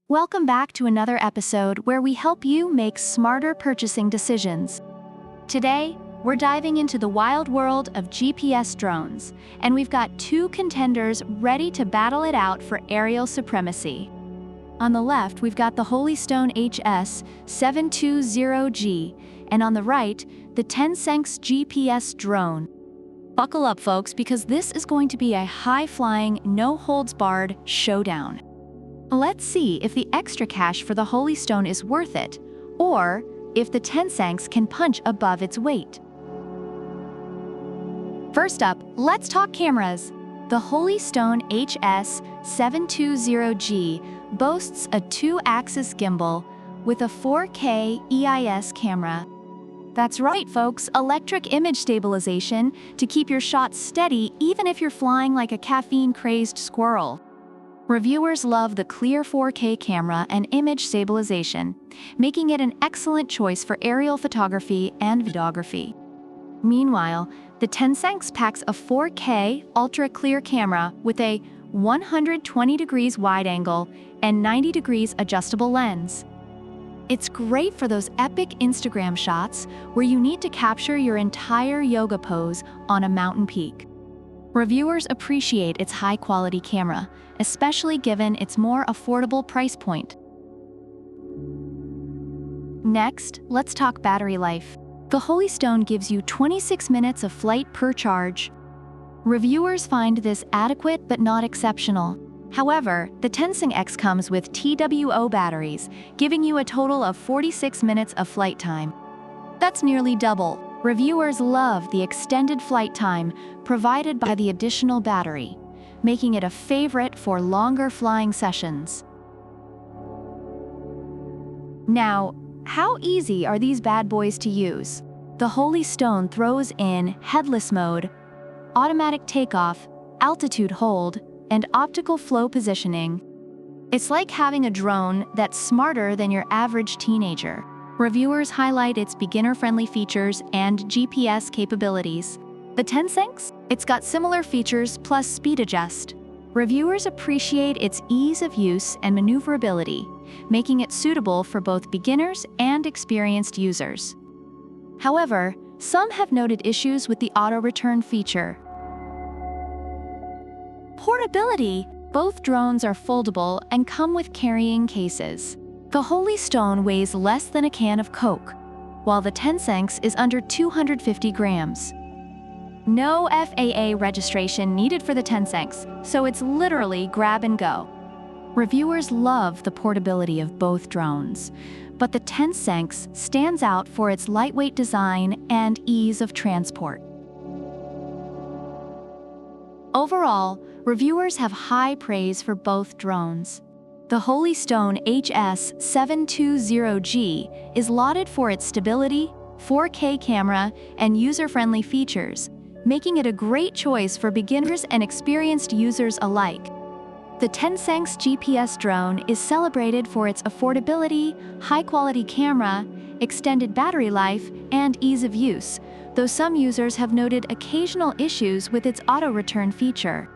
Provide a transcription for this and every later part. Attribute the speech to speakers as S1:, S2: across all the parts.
S1: Welcome back to another episode where we help you make smarter purchasing decisions. Today, we're diving into the wild world of GPS drones, and we've got two contenders ready to battle it out for aerial supremacy. On the left, we've got the Holystone HS720G, and on the right, the TENSSENX GPS drone. Buckle up, folks, because this is going to be a high-flying, no-holds-barred showdown. Let's see if the extra cash for the Holystone is worth it, or if the TENSSENX can punch above its weight. First up, let's talk cameras. The Holystone HS720G boasts a 2-axis gimbal with a 4K EIS camera. That's right, folks, electric image stabilization to keep your shots steady even if you're flying like a caffeine-crazed squirrel. Reviewers love the clear 4K camera and image stabilization, making it an excellent choice for aerial photography and videography. Meanwhile, the TENSSENX packs a 4K ultra-clear camera with a 120 degrees wide angle and 90 degrees adjustable lens. It's great for those epic Instagram shots where you need to capture your entire yoga pose on a mountain peak. Reviewers appreciate its high-quality camera, especially given its more affordable price point. Next, let's talk battery life. The Holystone gives you 26 minutes of flight per charge. Reviewers find this adequate but not exceptional. However, the TENSSENX comes with TWO batteries, giving you a total of 46 minutes of flight time. That's nearly double. Reviewers love the extended flight time provided by the additional battery, making it a favorite for longer flying sessions. Now, how easy are these bad boys to use? The Holystone throws in headless mode, automatic takeoff, altitude hold, and optical flow positioning. It's like having a drone that's smarter than your average teenager. Reviewers highlight its beginner-friendly features and GPS capabilities. The TENSSENX? It's got similar features plus speed adjust. Reviewers appreciate its ease of use and maneuverability, making it suitable for both beginners and experienced users. However, some have noted issues with the auto-return feature. Portability. Both drones are foldable and come with carrying cases. The Holystone weighs less than a can of Coke, while the TENSSENX is under 250 grams. No FAA registration needed for the TENSSENX, so it's literally grab and go. Reviewers love the portability of both drones, but the TENSSENX stands out for its lightweight design and ease of transport. Overall, reviewers have high praise for both drones. The Holystone HS720G is lauded for its stability, 4K camera, and user-friendly features, making it a great choice for beginners and experienced users alike. The TENSSENX GPS drone is celebrated for its affordability, high-quality camera, extended battery life, and ease of use, though some users have noted occasional issues with its auto-return feature.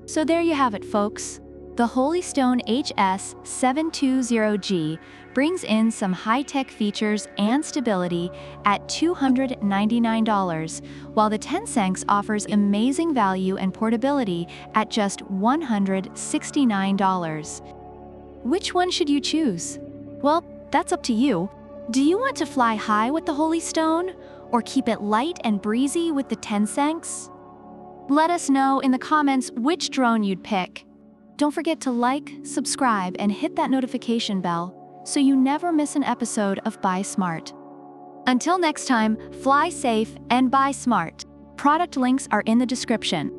S1: So there you have it, folks. The Holystone HS720G brings in some high-tech features and stability at $299, while the TENSSENX offers amazing value and portability at just $169. Which one should you choose? Well, that's up to you. Do you want to fly high with the Holystone, or keep it light and breezy with the TENSSENX? Let us know in the comments which drone you'd pick. Don't forget to like, subscribe, and hit that notification bell so you never miss an episode of Buy Smart. Until next time, fly safe and buy smart. Product links are in the description.